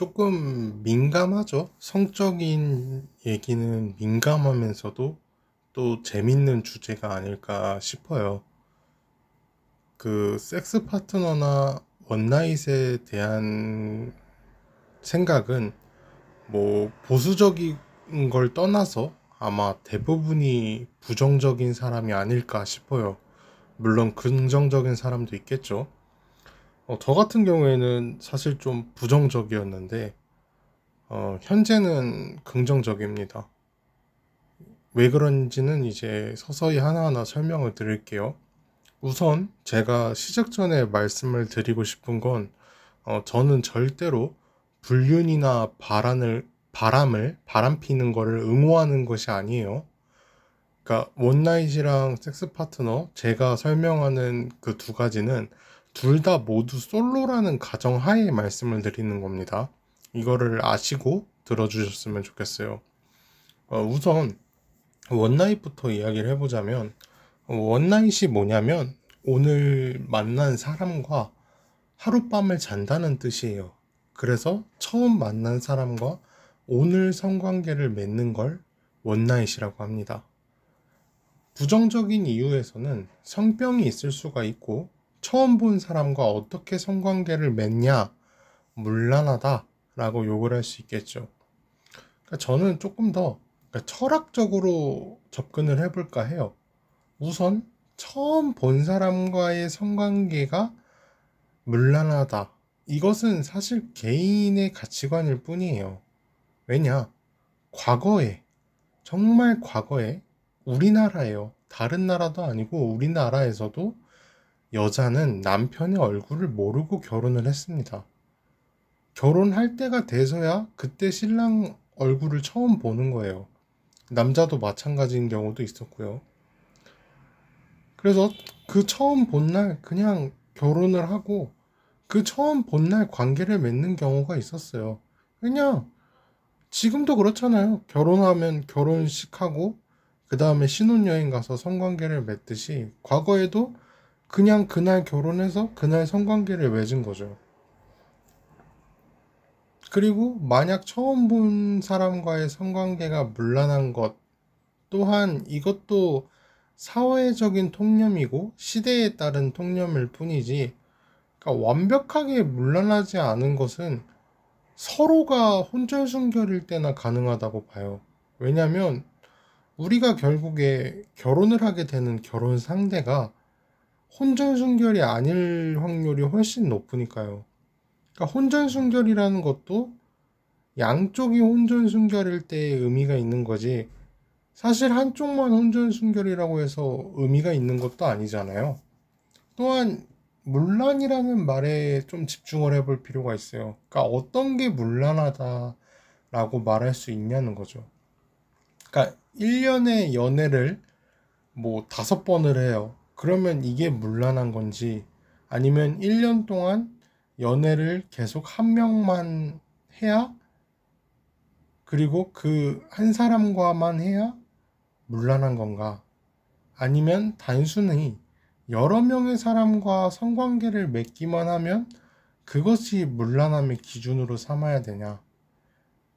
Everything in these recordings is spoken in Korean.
조금 민감하죠. 성적인 얘기는 민감하면서도 또 재밌는 주제가 아닐까 싶어요. 그 섹스 파트너나 원나잇에 대한 생각은 뭐 보수적인 걸 떠나서 아마 대부분이 부정적인 사람이 아닐까 싶어요. 물론 긍정적인 사람도 있겠죠. 저 같은 경우에는 사실 좀 부정적이었는데 현재는 긍정적입니다. 왜 그런지는 이제 서서히 하나하나 설명을 드릴게요. 우선 제가 시작 전에 말씀을 드리고 싶은 건 저는 절대로 불륜이나 바람 피는 거를 응호하는 것이 아니에요. 그러니까 원나잇이랑 섹스 파트너 제가 설명하는 그 두 가지는 둘 다 모두 솔로라는 가정하에 말씀을 드리는 겁니다. 이거를 아시고 들어주셨으면 좋겠어요. 우선 원나잇부터 이야기를 해보자면 원나잇이 뭐냐면 오늘 만난 사람과 하룻밤을 잔다는 뜻이에요. 그래서 처음 만난 사람과 오늘 성관계를 맺는 걸 원나잇이라고 합니다. 부정적인 이유에서는 성병이 있을 수가 있고 처음 본 사람과 어떻게 성관계를 맺냐 문란하다 라고 욕을 할 수 있겠죠. 그러니까 저는 조금 더 철학적으로 접근을 해볼까 해요. 우선 처음 본 사람과의 성관계가 문란하다. 이것은 사실 개인의 가치관일 뿐이에요. 왜냐? 과거에, 정말 과거에 우리나라예요. 다른 나라도 아니고 우리나라에서도 여자는 남편의 얼굴을 모르고 결혼을 했습니다. 결혼할 때가 돼서야 그때 신랑 얼굴을 처음 보는 거예요. 남자도 마찬가지인 경우도 있었고요. 그래서 그 처음 본 날 그냥 결혼을 하고 그 처음 본 날 관계를 맺는 경우가 있었어요. 그냥 지금도 그렇잖아요. 결혼하면 결혼식하고 그 다음에 신혼여행 가서 성관계를 맺듯이 과거에도 그냥 그날 결혼해서 그날 성관계를 맺은 거죠. 그리고 만약 처음 본 사람과의 성관계가 문란한 것 또한 이것도 사회적인 통념이고 시대에 따른 통념일 뿐이지, 그러니까 완벽하게 문란하지 않은 것은 서로가 혼전순결일 때나 가능하다고 봐요. 왜냐하면 우리가 결국에 결혼을 하게 되는 결혼 상대가 혼전순결이 아닐 확률이 훨씬 높으니까요. 그러니까 혼전순결이라는 것도 양쪽이 혼전순결일 때의 의미가 있는 거지, 사실 한쪽만 혼전순결이라고 해서 의미가 있는 것도 아니잖아요. 또한 문란이라는 말에 좀 집중을 해볼 필요가 있어요. 그러니까 어떤 게 문란하다라고 말할 수 있냐는 거죠. 그러니까 1년의 연애를 뭐 5번을 해요. 그러면 이게 문란한 건지, 아니면 1년 동안 연애를 계속 한 명만 해야, 그리고 그 한 사람과만 해야 문란한 건가? 아니면 단순히 여러 명의 사람과 성관계를 맺기만 하면 그것이 문란함의 기준으로 삼아야 되냐?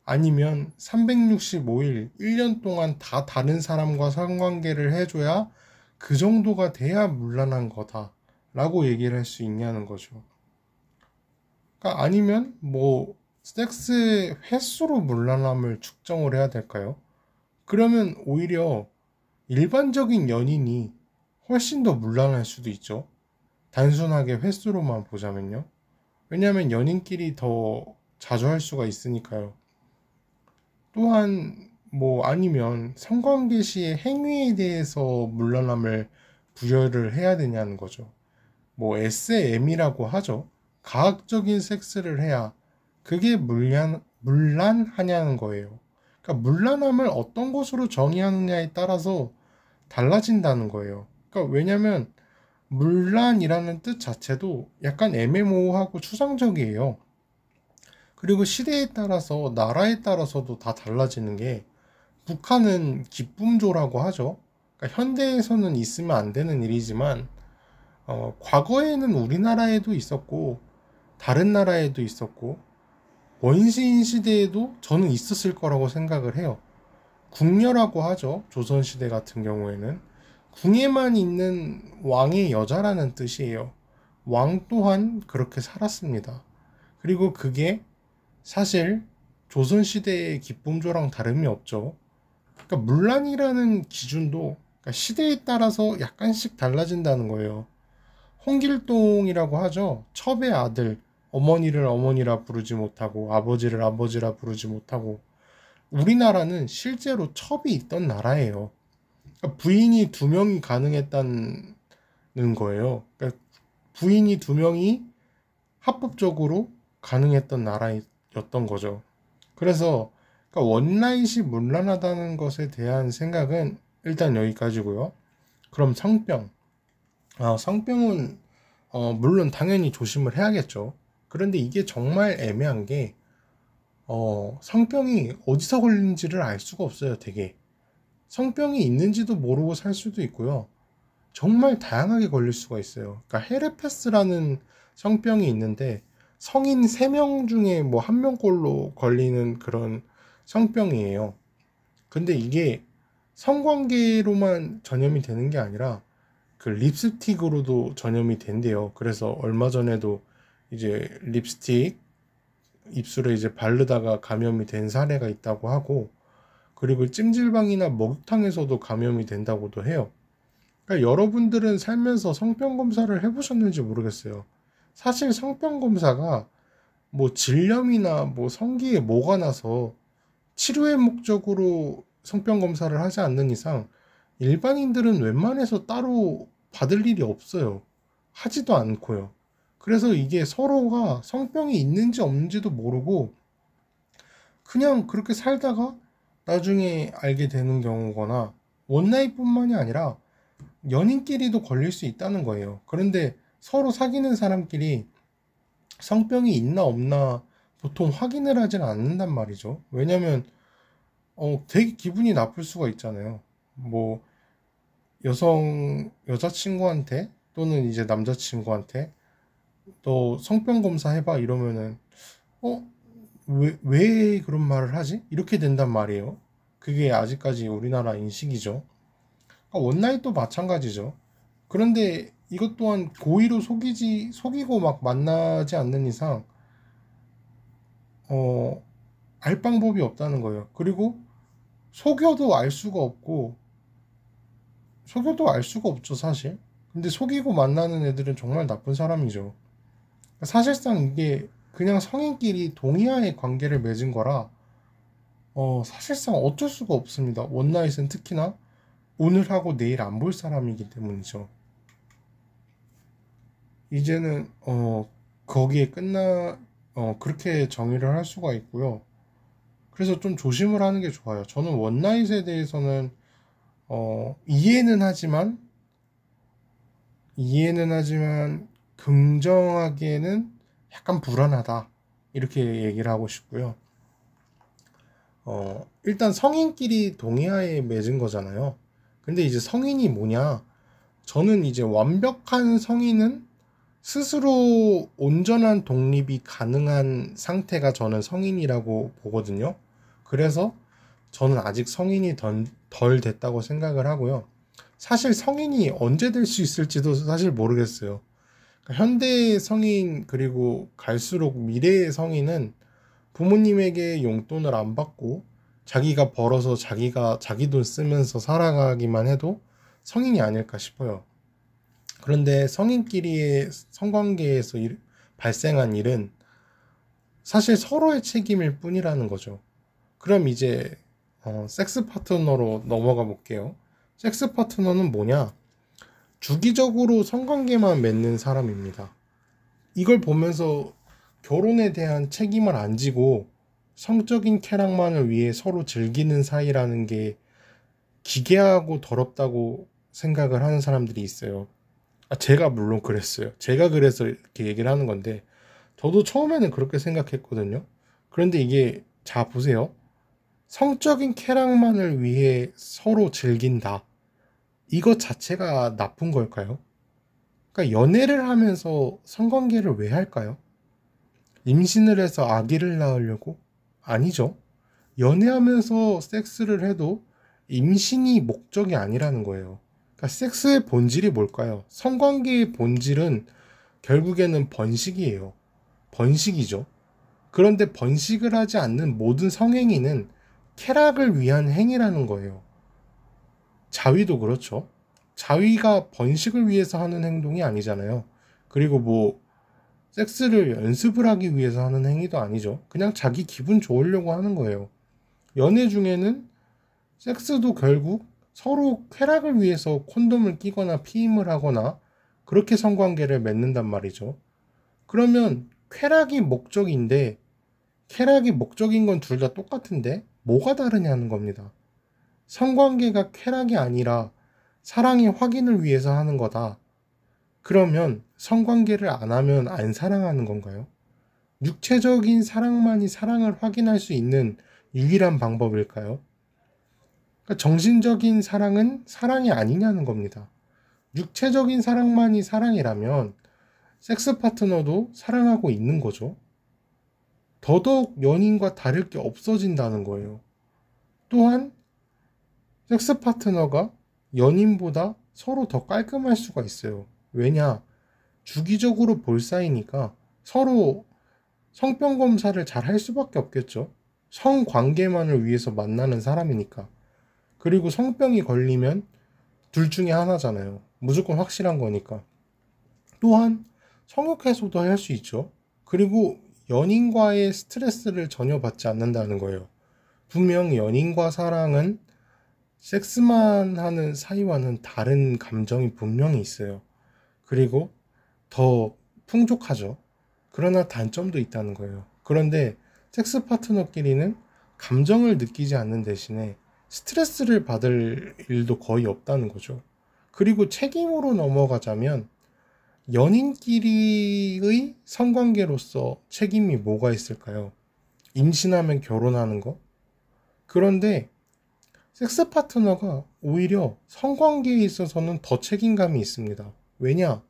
아니면 365일, 1년 동안 다 다른 사람과 성관계를 해줘야 그 정도가 돼야 문란한 거다 라고 얘기를 할 수 있냐는 거죠. 그러니까 아니면 뭐 섹스의 횟수로 문란함을 측정을 해야 될까요? 그러면 오히려 일반적인 연인이 훨씬 더 문란할 수도 있죠. 단순하게 횟수로만 보자면요. 왜냐하면 연인끼리 더 자주 할 수가 있으니까요. 또한 뭐 아니면 성관계 시의 행위에 대해서 문란함을 부여를 해야 되냐는 거죠. 뭐 SM이라고 하죠. 과학적인 섹스를 해야 그게 문란하냐는 거예요. 그러니까 문란함을 어떤 것으로 정의하느냐에 따라서 달라진다는 거예요. 그러니까 왜냐면 문란이라는 뜻 자체도 약간 애매모호하고 추상적이에요. 그리고 시대에 따라서 나라에 따라서도 다 달라지는 게, 북한은 기쁨조라고 하죠. 그러니까 현대에서는 있으면 안 되는 일이지만 과거에는 우리나라에도 있었고 다른 나라에도 있었고 원시인 시대에도 저는 있었을 거라고 생각을 해요. 궁녀라고 하죠. 조선시대 같은 경우에는. 궁에만 있는 왕의 여자라는 뜻이에요. 왕 또한 그렇게 살았습니다. 그리고 그게 사실 조선시대의 기쁨조랑 다름이 없죠. 그러니까 문란이라는 기준도 그러니까 시대에 따라서 약간씩 달라진다는 거예요. 홍길동이라고 하죠. 첩의 아들, 어머니를 어머니라 부르지 못하고 아버지를 아버지라 부르지 못하고 우리나라는 실제로 첩이 있던 나라예요. 그러니까 부인이 두 명이 가능했다는 거예요. 그러니까 부인이 두 명이 합법적으로 가능했던 나라였던 거죠. 그래서 그러니까 원나잇이 문란하다는 것에 대한 생각은 일단 여기까지고요. 그럼 성병. 성병은 물론 당연히 조심을 해야겠죠. 그런데 이게 정말 애매한 게 성병이 어디서 걸리는지를 알 수가 없어요. 되게 성병이 있는지도 모르고 살 수도 있고요. 정말 다양하게 걸릴 수가 있어요. 그러니까 헤르페스라는 성병이 있는데 성인 3명 중에 뭐 1명꼴로 걸리는 그런 성병이에요. 근데 이게 성관계로만 전염이 되는 게 아니라 그 립스틱으로도 전염이 된대요. 그래서 얼마 전에도 이제 립스틱 입술에 이제 바르다가 감염이 된 사례가 있다고 하고, 그리고 찜질방이나 목욕탕에서도 감염이 된다고도 해요. 그러니까 여러분들은 살면서 성병 검사를 해보셨는지 모르겠어요. 사실 성병 검사가 뭐 질염이나 뭐 성기에 뭐가 나서 치료의 목적으로 성병 검사를 하지 않는 이상 일반인들은 웬만해서 따로 받을 일이 없어요. 하지도 않고요. 그래서 이게 서로가 성병이 있는지 없는지도 모르고 그냥 그렇게 살다가 나중에 알게 되는 경우거나 원나잇뿐만이 아니라 연인끼리도 걸릴 수 있다는 거예요. 그런데 서로 사귀는 사람끼리 성병이 있나 없나 보통 확인을 하진 않는단 말이죠. 왜냐면 되게 기분이 나쁠 수가 있잖아요. 뭐 여자친구한테 또는 이제 남자친구한테 너 성병 검사 해봐 이러면은 왜 그런 말을 하지? 이렇게 된단 말이에요. 그게 아직까지 우리나라 인식이죠. 원나잇도 마찬가지죠. 그런데 이것 또한 고의로 속이고 막 만나지 않는 이상 알 방법이 없다는 거예요. 그리고 속여도 알 수가 없죠, 사실. 근데 속이고 만나는 애들은 정말 나쁜 사람이죠. 사실상 이게 그냥 성인끼리 동의하에 관계를 맺은 거라 사실상 어쩔 수가 없습니다. 원나잇은 특히나 오늘 하고 내일 안 볼 사람이기 때문이죠. 이제는 거기에 그렇게 정의를 할 수가 있고요. 그래서 좀 조심을 하는 게 좋아요. 저는 원나잇에 대해서는 이해는 하지만 긍정하기에는 약간 불안하다 이렇게 얘기를 하고 싶고요. 일단 성인끼리 동의하에 맺은 거잖아요. 근데 이제 성인이 뭐냐? 저는 이제 완벽한 성인은 스스로 온전한 독립이 가능한 상태가 저는 성인이라고 보거든요. 그래서 저는 아직 성인이 덜 됐다고 생각을 하고요. 사실 성인이 언제 될 수 있을지도 사실 모르겠어요. 그러니까 현대의 성인 그리고 갈수록 미래의 성인은 부모님에게 용돈을 안 받고 자기가 벌어서 자기 돈 쓰면서 살아가기만 해도 성인이 아닐까 싶어요. 그런데 성인끼리의 성관계에서 발생한 일은 사실 서로의 책임일 뿐이라는 거죠. 그럼 이제 섹스 파트너로 넘어가 볼게요. 섹스 파트너는 뭐냐? 주기적으로 성관계만 맺는 사람입니다. 이걸 보면서 결혼에 대한 책임을 안 지고 성적인 쾌락만을 위해 서로 즐기는 사이라는 게 기괴하고 더럽다고 생각을 하는 사람들이 있어요. 제가 물론 그랬어요. 제가 그래서 이렇게 얘기를 하는 건데 저도 처음에는 그렇게 생각했거든요. 그런데 이게 자 보세요. 성적인 쾌락만을 위해 서로 즐긴다. 이것 자체가 나쁜 걸까요? 그러니까 연애를 하면서 성관계를 왜 할까요? 임신을 해서 아기를 낳으려고? 아니죠. 연애하면서 섹스를 해도 임신이 목적이 아니라는 거예요. 그러니까 섹스의 본질이 뭘까요? 성관계의 본질은 결국에는 번식이에요. 번식이죠. 그런데 번식을 하지 않는 모든 성행위는 쾌락을 위한 행위라는 거예요. 자위도 그렇죠. 자위가 번식을 위해서 하는 행동이 아니잖아요. 그리고 뭐 섹스를 연습을 하기 위해서 하는 행위도 아니죠. 그냥 자기 기분 좋으려고 하는 거예요. 연애 중에는 섹스도 결국 서로 쾌락을 위해서 콘돔을 끼거나 피임을 하거나 그렇게 성관계를 맺는단 말이죠. 그러면 쾌락이 목적인데 쾌락이 목적인 건 둘 다 똑같은데 뭐가 다르냐는 겁니다. 성관계가 쾌락이 아니라 사랑의 확인을 위해서 하는 거다. 그러면 성관계를 안 하면 안 사랑하는 건가요? 육체적인 사랑만이 사랑을 확인할 수 있는 유일한 방법일까요? 그러니까 정신적인 사랑은 사랑이 아니냐는 겁니다. 육체적인 사랑만이 사랑이라면 섹스 파트너도 사랑하고 있는 거죠. 더더욱 연인과 다를 게 없어진다는 거예요. 또한 섹스 파트너가 연인보다 서로 더 깔끔할 수가 있어요. 왜냐? 주기적으로 볼 사이니까 서로 성병 검사를 잘 할 수밖에 없겠죠. 성관계만을 위해서 만나는 사람이니까. 그리고 성병이 걸리면 둘 중에 하나잖아요. 무조건 확실한 거니까. 또한 성욕 해소도 할 수 있죠. 그리고 연인과의 스트레스를 전혀 받지 않는다는 거예요. 분명 연인과 사랑은 섹스만 하는 사이와는 다른 감정이 분명히 있어요. 그리고 더 풍족하죠. 그러나 단점도 있다는 거예요. 그런데 섹스 파트너끼리는 감정을 느끼지 않는 대신에 스트레스를 받을 일도 거의 없다는 거죠. 그리고 책임으로 넘어가자면 연인끼리의 성관계로서 책임이 뭐가 있을까요? 임신하면 결혼하는 거? 그런데 섹스 파트너가 오히려 성관계에 있어서는 더 책임감이 있습니다. 왜냐?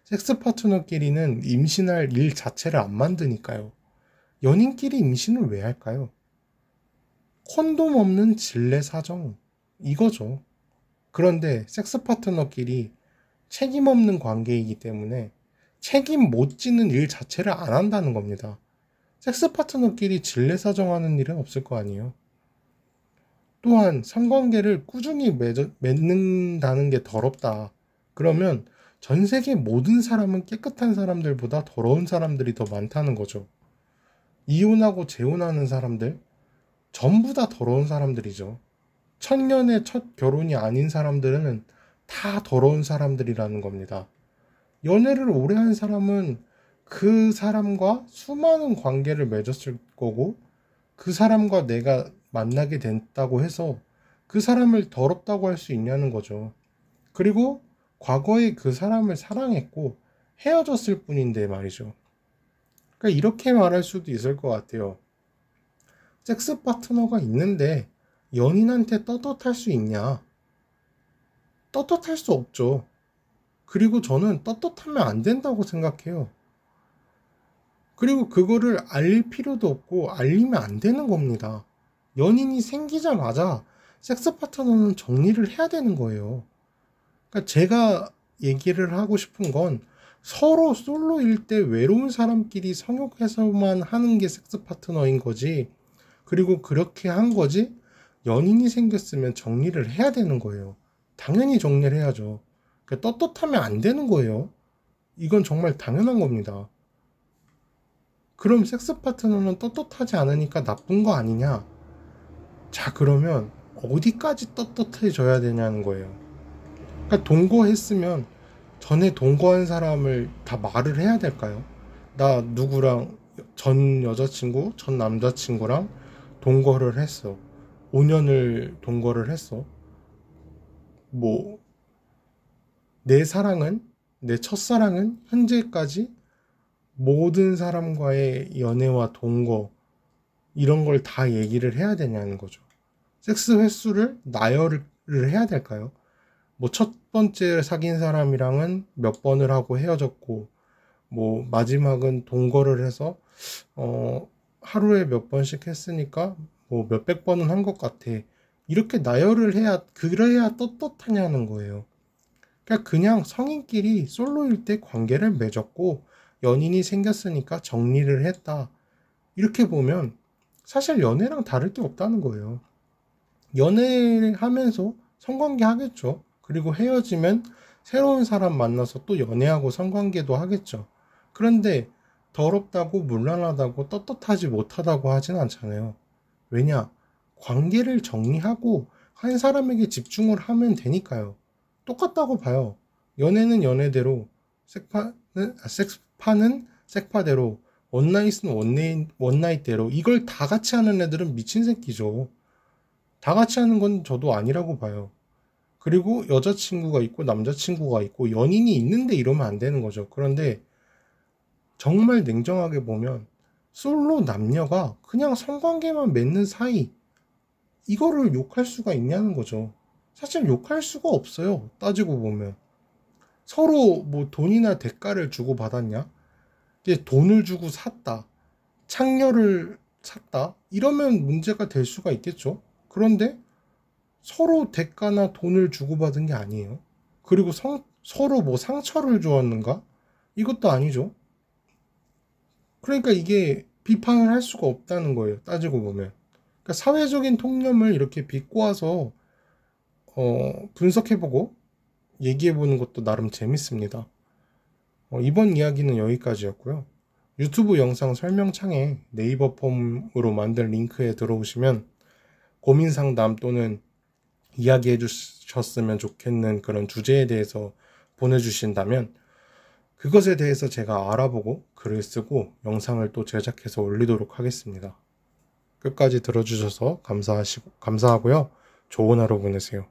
섹스 파트너끼리는 임신할 일 자체를 안 만드니까요. 연인끼리 임신을 왜 할까요? 콘돔 없는 질레 사정, 이거죠. 그런데 섹스 파트너끼리 책임 없는 관계이기 때문에 책임 못 지는 일 자체를 안 한다는 겁니다. 섹스 파트너끼리 질레 사정하는 일은 없을 거 아니에요. 또한 성관계를 꾸준히 맺는다는 게 더럽다. 그러면 전 세계 모든 사람은 깨끗한 사람들보다 더러운 사람들이 더 많다는 거죠. 이혼하고 재혼하는 사람들 전부 다 더러운 사람들이죠. 천년의 첫 결혼이 아닌 사람들은 다 더러운 사람들이라는 겁니다. 연애를 오래 한 사람은 그 사람과 수많은 관계를 맺었을 거고 그 사람과 내가 만나게 됐다고 해서 그 사람을 더럽다고 할 수 있냐는 거죠. 그리고 과거에 그 사람을 사랑했고 헤어졌을 뿐인데 말이죠. 그러니까 이렇게 말할 수도 있을 것 같아요. 섹스 파트너가 있는데 연인한테 떳떳할 수 있냐? 떳떳할 수 없죠. 그리고 저는 떳떳하면 안 된다고 생각해요. 그리고 그거를 알릴 필요도 없고 알리면 안 되는 겁니다. 연인이 생기자마자 섹스 파트너는 정리를 해야 되는 거예요. 그러니까 제가 얘기를 하고 싶은 건 서로 솔로일 때 외로운 사람끼리 성욕해서만 하는 게 섹스 파트너인 거지. 그리고 그렇게 한 거지. 연인이 생겼으면 정리를 해야 되는 거예요. 당연히 정리를 해야죠. 그러니까 떳떳하면 안 되는 거예요. 이건 정말 당연한 겁니다. 그럼 섹스 파트너는 떳떳하지 않으니까 나쁜 거 아니냐? 자, 그러면 어디까지 떳떳해져야 되냐는 거예요. 그러니까 동거했으면 전에 동거한 사람을 다 말을 해야 될까요? 나 누구랑 전 여자친구, 전 남자친구랑 동거를 했어. 5년을 동거를 했어. 뭐, 내 사랑은, 내 첫사랑은 현재까지 모든 사람과의 연애와 동거, 이런 걸 다 얘기를 해야 되냐는 거죠. 섹스 횟수를 나열을 해야 될까요? 뭐 첫 번째 사귄 사람이랑은 몇 번을 하고 헤어졌고, 뭐 마지막은 동거를 해서 하루에 몇 번씩 했으니까 뭐 몇백 번은 한 것 같아. 이렇게 나열을 해야 그래야 떳떳하냐는 거예요. 그러니까 그냥 성인끼리 솔로일 때 관계를 맺었고 연인이 생겼으니까 정리를 했다. 이렇게 보면 사실 연애랑 다를 게 없다는 거예요. 연애하면서 성관계 하겠죠. 그리고 헤어지면 새로운 사람 만나서 또 연애하고 성관계도 하겠죠. 그런데 더럽다고 문란하다고 떳떳하지 못하다고 하진 않잖아요. 왜냐? 관계를 정리하고 한 사람에게 집중을 하면 되니까요. 똑같다고 봐요. 연애는 연애대로, 섹스파는 섹파대로, 원나잇은 원나잇대로 이걸 다 같이 하는 애들은 미친 새끼죠. 다 같이 하는 건 저도 아니라고 봐요. 그리고 여자친구가 있고 남자친구가 있고 연인이 있는데 이러면 안 되는 거죠. 그런데 정말 냉정하게 보면 솔로 남녀가 그냥 성관계만 맺는 사이 이거를 욕할 수가 있냐는 거죠. 사실 욕할 수가 없어요. 따지고 보면 서로 뭐 돈이나 대가를 주고 받았냐? 이제 돈을 주고 샀다. 창녀를 샀다. 이러면 문제가 될 수가 있겠죠. 그런데 서로 대가나 돈을 주고받은 게 아니에요. 그리고 서로 뭐 상처를 주었는가? 이것도 아니죠. 그러니까 이게 비판을 할 수가 없다는 거예요. 따지고 보면. 그러니까 사회적인 통념을 이렇게 비꼬아서 분석해보고 얘기해보는 것도 나름 재밌습니다. 이번 이야기는 여기까지였고요. 유튜브 영상 설명창에 네이버 폼으로 만든 링크에 들어오시면 고민 상담 또는 이야기해 주셨으면 좋겠는 그런 주제에 대해서 보내주신다면 그것에 대해서 제가 알아보고 글을 쓰고 영상을 또 제작해서 올리도록 하겠습니다. 끝까지 들어주셔서 감사하고요. 좋은 하루 보내세요.